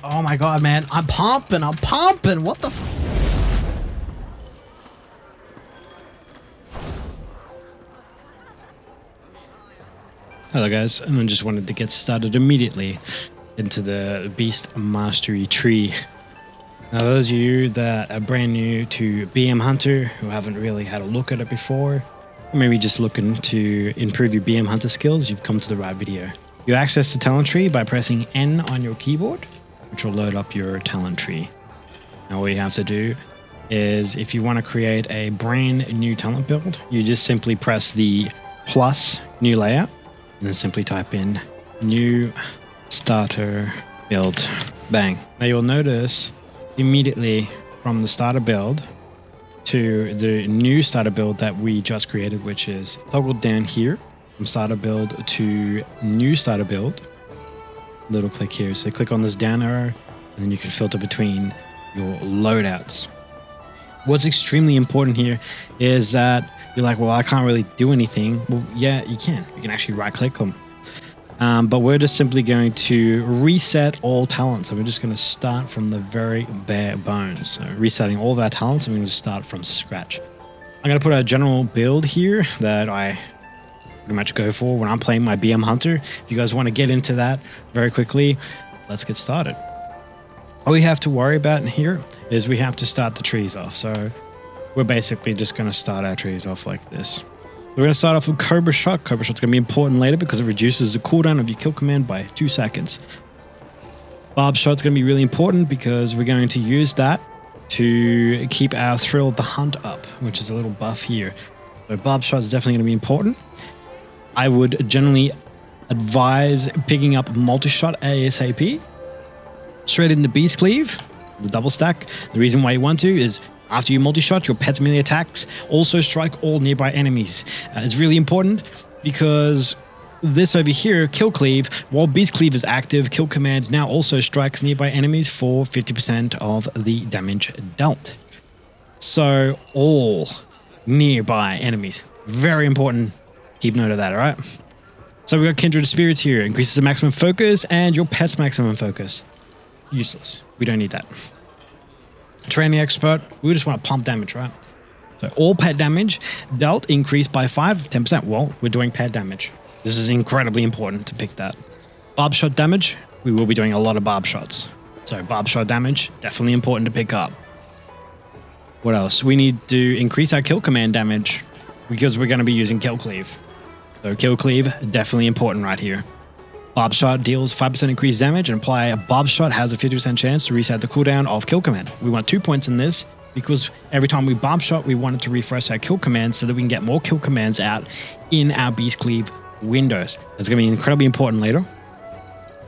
Oh my god, man. I'm pumping. What the f? Hello guys, and I just wanted to get started immediately into the Beast Mastery tree. Now those of you that are brand new to BM Hunter, who haven't really had a look at it before, or maybe just looking to improve your BM Hunter skills, you've come to the right video. You access the talent tree by pressing N on your keyboard, which will load up your talent tree. Now all you have to do is, if you want to create a brand new talent build, you just simply press the plus new layout and then simply type in new starter build. Bang. Now you'll notice immediately from the starter build to the new starter build that we just created, which is toggled down here from starter build to new starter build. Little click here. So click on this down arrow and then you can filter between your loadouts. What's extremely important here is that you're like, well, I can't really do anything. Well, yeah, you can. You can actually right click them. But we're just simply going to reset all talents. So we're just going to start from the very bare bones. So resetting all of our talents, and we're going to start from scratch. I'm going to put a general build here that I pretty much go for when I'm playing my BM Hunter. If you guys want to get into that very quickly, let's get started. All we have to worry about in here is we have to start the trees off. So we're basically just going to start our trees off like this. We're going to start off with Cobra Shot. Cobra Shot's going to be important later because it reduces the cooldown of your kill command by 2 seconds. Barb Shot's going to be really important because we're going to use that to keep our Thrill of the Hunt up, which is a little buff here. So Barb Shot is definitely going to be important. I would generally advise picking up Multi-Shot ASAP. Straight into Beast Cleave, the double stack. The reason why you want to is after you multi-shot, your pet's melee attacks also strike all nearby enemies. It's really important because this over here, Kill Cleave, while Beast Cleave is active, Kill Command now also strikes nearby enemies for 50% of the damage dealt. So all nearby enemies. Very important. Keep note of that, all right? So we got Kindred Spirits here. Increases the maximum focus and your pet's maximum focus. Useless. We don't need that. Training Expert, we just want to pump damage, right? So all pet damage dealt increased by 5-10%. Well, we're doing pet damage. This is incredibly important to pick that. Barb Shot damage, we will be doing a lot of Barb Shots. So Barb Shot damage, definitely important to pick up. What else? We need to increase our kill command damage because we're going to be using Kill Cleave. So Kill Cleave, definitely important right here. Barb Shot deals 5% increased damage, and apply a Barb Shot has a 50% chance to reset the cooldown of Kill Command. We want 2 points in this because every time we Barb Shot, we want it to refresh our Kill Command so that we can get more Kill Commands out in our Beast Cleave windows. That's going to be incredibly important later.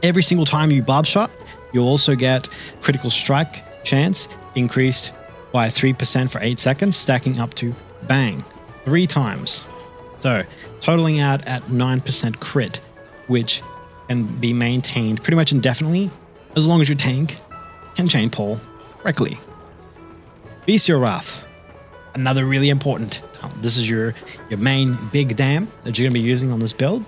Every single time you Barb Shot, you'll also get Critical Strike chance increased by 3% for 8 seconds, stacking up to bang, 3 times. So totaling out at 9% crit, which can be maintained pretty much indefinitely as long as your tank can chain pull correctly. Bestial Wrath, another really important. This is your main big dam that you're going to be using on this build.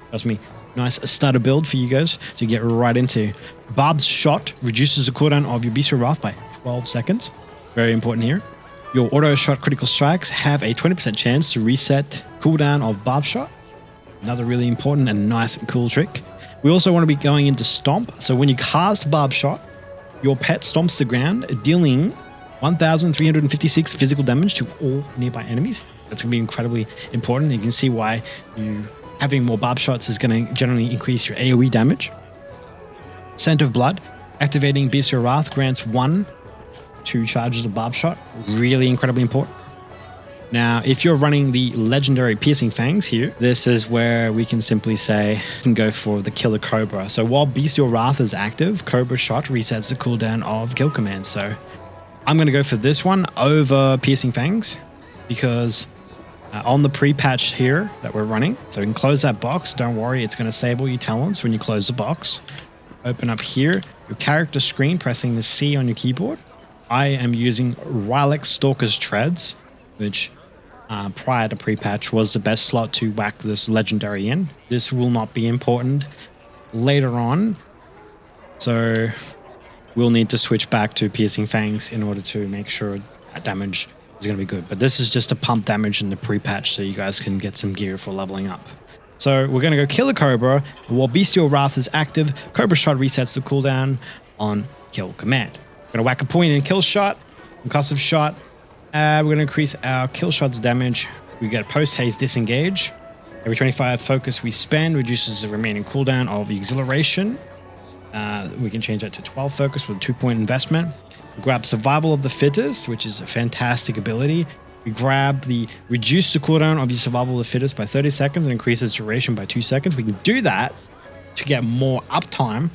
Trust me, nice starter build for you guys to get right into. Barb's Shot reduces the cooldown of your Bestial Wrath by 12 seconds. Very important here. Your auto shot critical strikes have a 20% chance to reset cooldown of Barb Shot. Another really important and nice and cool trick. We also want to be going into Stomp. So when you cast Barb Shot, your pet stomps the ground, dealing 1,356 physical damage to all nearby enemies. That's going to be incredibly important. You can see why having more Barb Shots is going to generally increase your AoE damage. Scent of Blood. Activating Bestial Wrath grants 1-2 charges of Barb Shot. Really incredibly important. Now, if you're running the legendary Piercing Fangs here, this is where we can simply say, you can go for the Killer Cobra. So while Bestial Wrath is active, Cobra Shot resets the cooldown of Kill Command. So I'm going to go for this one over Piercing Fangs because on the pre-patch here that we're running, so we can close that box. Don't worry, it's going to save all your talents when you close the box. Open up here, your character screen, pressing the C on your keyboard. I am using Rylix Stalker's Treads, which prior to pre-patch was the best slot to whack this legendary in. This will not be important later on. So we'll need to switch back to Piercing Fangs in order to make sure that damage is going to be good. But this is just to pump damage in the pre-patch so you guys can get some gear for leveling up. So we're going to go kill a Cobra. While Bestial Wrath is active, Cobra Shot resets the cooldown on kill command. We're going to whack a point in kill shot, concussive shot. We're going to increase our kill shot's damage. We get post-haste disengage. Every 25 focus we spend reduces the remaining cooldown of exhilaration. We can change that to 12 focus with a 2-point investment. We grab Survival of the Fittest, which is a fantastic ability. We grab the reduce the cooldown of your Survival of the Fittest by 30 seconds and increase its duration by 2 seconds. We can do that to get more uptime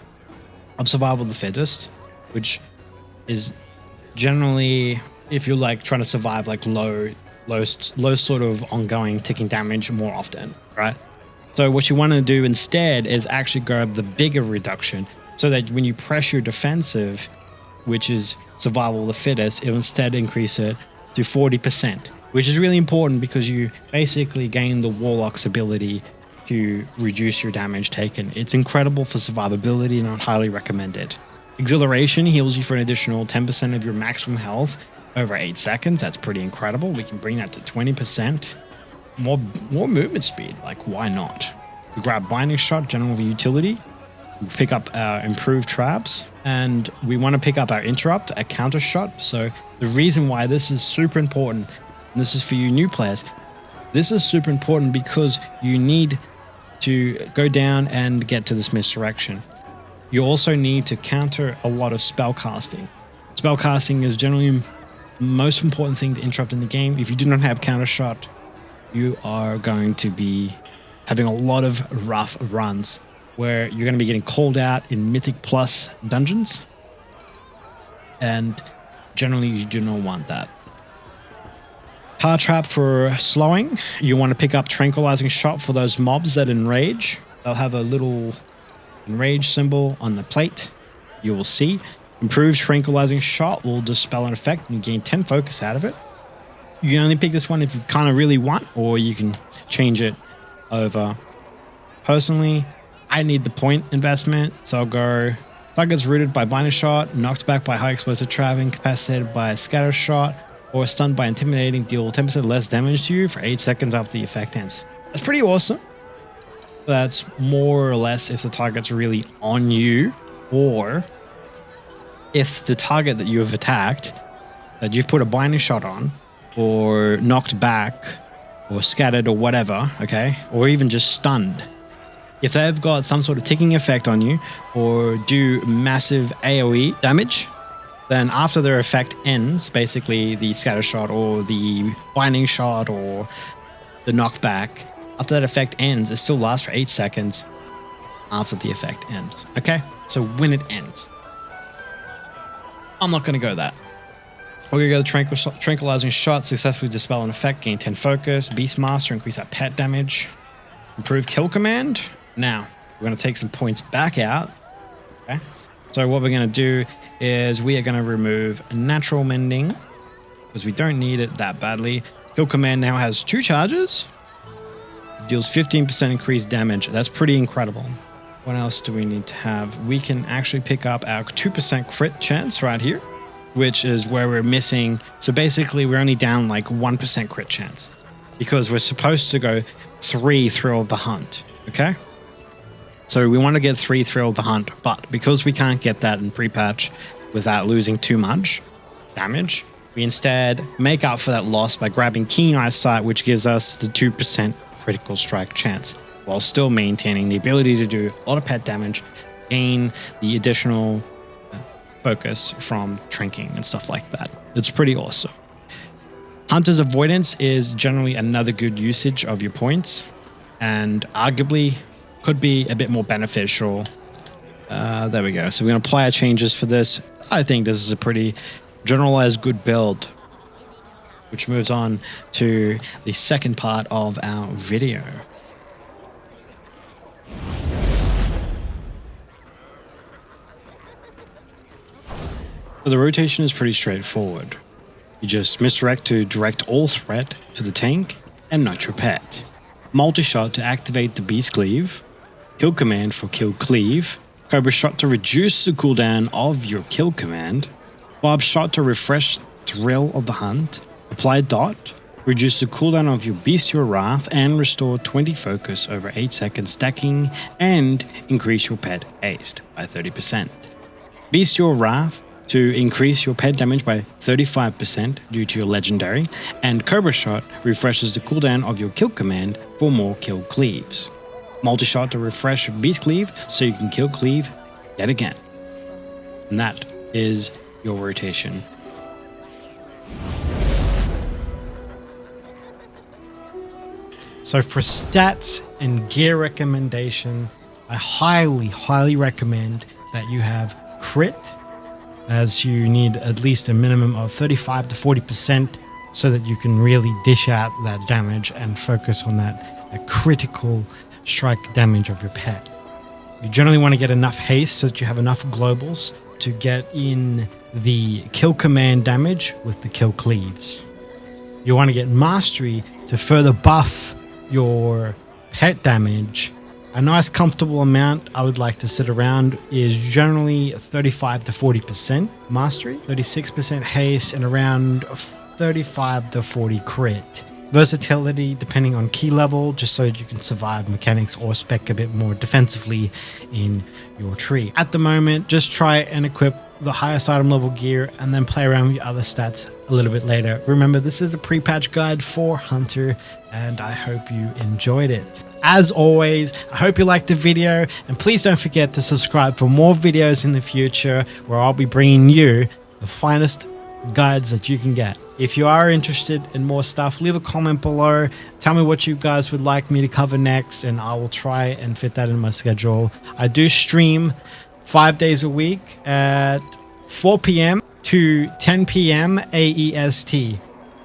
of Survival of the Fittest, which is generally, if you're like trying to survive like low sort of ongoing ticking damage more often, right? So what you want to do instead is actually grab the bigger reduction so that when you press your defensive, which is Survival of the Fittest, it'll instead increase it to 40%, which is really important because you basically gain the Warlock's ability to reduce your damage taken. It's incredible for survivability and I'd highly recommend it. Exhilaration heals you for an additional 10% of your maximum health over 8 seconds. That's pretty incredible. We can bring that to 20%. More movement speed, like why not? We grab Binding Shot, general utility. We pick up our improved traps, and we want to pick up our interrupt, our counter shot. So the reason why this is super important, and this is for you new players, this is super important because you need to go down and get to this misdirection. You also need to counter a lot of spell casting. Spell casting is generally the most important thing to interrupt in the game. If you do not have counter shot, you are going to be having a lot of rough runs where you're going to be getting called out in Mythic Plus dungeons. And generally you do not want that. Tar Trap for slowing. You want to pick up Tranquilizing Shot for those mobs that enrage. They'll have a little enrage symbol on the plate. You will see. Improved Tranquilizing Shot will dispel an effect and you gain 10 focus out of it. You can only pick this one if you kind of really want, or you can change it over. Personally, I need the point investment, so I'll go targets rooted by Binding Shot, knocked back by high explosive trap, incapacitated by scatter shot, or stunned by intimidating, deal 10% less damage to you for 8 seconds after the effect ends. That's pretty awesome. That's more or less if the target's really on you, or if the target that you have attacked, that you've put a Binding Shot on, or knocked back, or scattered, or whatever, okay, or even just stunned. If they've got some sort of ticking effect on you, or do massive AoE damage, then after their effect ends, basically the scatter shot, or the Binding Shot, or the knockback, after that effect ends, it still lasts for 8 seconds after the effect ends, okay? So when it ends. I'm not going to go that. We're going to go the Tranquilizing Shot, successfully dispel an effect, gain 10 focus, Beastmaster, increase that pet damage, improve kill command. Now, we're going to take some points back out. Okay. So what we're going to do is we are going to remove Natural Mending because we don't need it that badly. Kill command now has 2 charges. Deals 15% increased damage. That's pretty incredible. What else do we need to have? We can actually pick up our 2% crit chance right here, which is where we're missing. So basically we're only down like 1% crit chance because we're supposed to go 3 Thrill of the Hunt. Okay. So we want to get 3 Thrill of the Hunt, but because we can't get that in pre-patch without losing too much damage, we instead make up for that loss by grabbing Keen Eyesight, which gives us the 2% critical strike chance, while still maintaining the ability to do a lot of pet damage, gain the additional focus from tranking and stuff like that. It's pretty awesome. Hunter's Avoidance is generally another good usage of your points, and arguably could be a bit more beneficial. There we go. So we're going to apply our changes for this. I think this is a pretty generalized good build, which moves on to the second part of our video. So the rotation is pretty straightforward. You just misdirect to direct all threat to the tank and not your pet. Multi-shot to activate the Beast Cleave. Kill command for kill cleave. Cobra Shot to reduce the cooldown of your kill command, Barb Shot to refresh Thrill of the Hunt, Apply Dot, reduce the cooldown of your Bestial Wrath and restore 20 focus over 8 seconds stacking, and increase your pet haste by 30%. Bestial Wrath to increase your pet damage by 35% due to your legendary, and Cobra Shot refreshes the cooldown of your kill command for more kill cleaves. Multi-Shot to refresh Beast Cleave so you can kill Cleave yet again. And that is your rotation. So for stats and gear recommendation, I highly recommend that you have crit, as you need at least a minimum of 35 to 40% so that you can really dish out that damage and focus on that critical strike damage of your pet. You generally want to get enough haste so that you have enough globals to get in the kill command damage with the kill cleaves. You want to get mastery to further buff your pet damage. A nice comfortable amount I would like to sit around is generally 35 to 40% mastery, 36% haste, and around 35 to 40 crit. Versatility depending on key level, just so that you can survive mechanics or spec a bit more defensively in your tree. At the moment, just try and equip the highest item level gear and then play around with your other stats a little bit later. Remember, this is a pre-patch guide for Hunter, and I hope you enjoyed it. As always, I hope you liked the video, and please don't forget to subscribe for more videos in the future where I'll be bringing you the finest guides that you can get. If you are interested in more stuff, leave a comment below. Tell me what you guys would like me to cover next, and I will try and fit that in my schedule. I do stream 5 days a week at 4 p.m. to 10 p.m. AEST.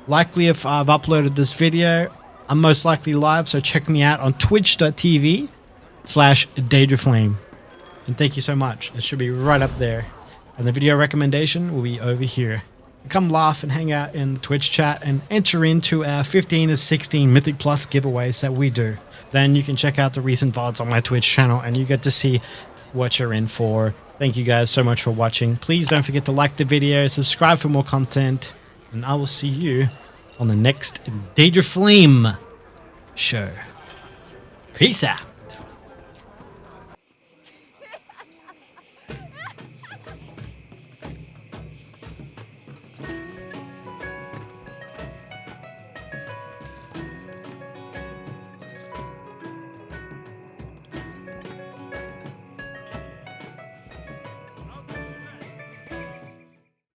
Likely if I've uploaded this video, I'm most likely live, so check me out on twitch.tv/Daedraflame. And thank you so much. It should be right up there. And the video recommendation will be over here. Come laugh and hang out in the Twitch chat and enter into our 15 to 16 Mythic Plus giveaways that we do. Then you can check out the recent VODs on my Twitch channel and you get to see what you're in for. Thank you guys so much for watching. Please don't forget to like the video, subscribe for more content, and I will see you on the next Daedraflame show. Peace out.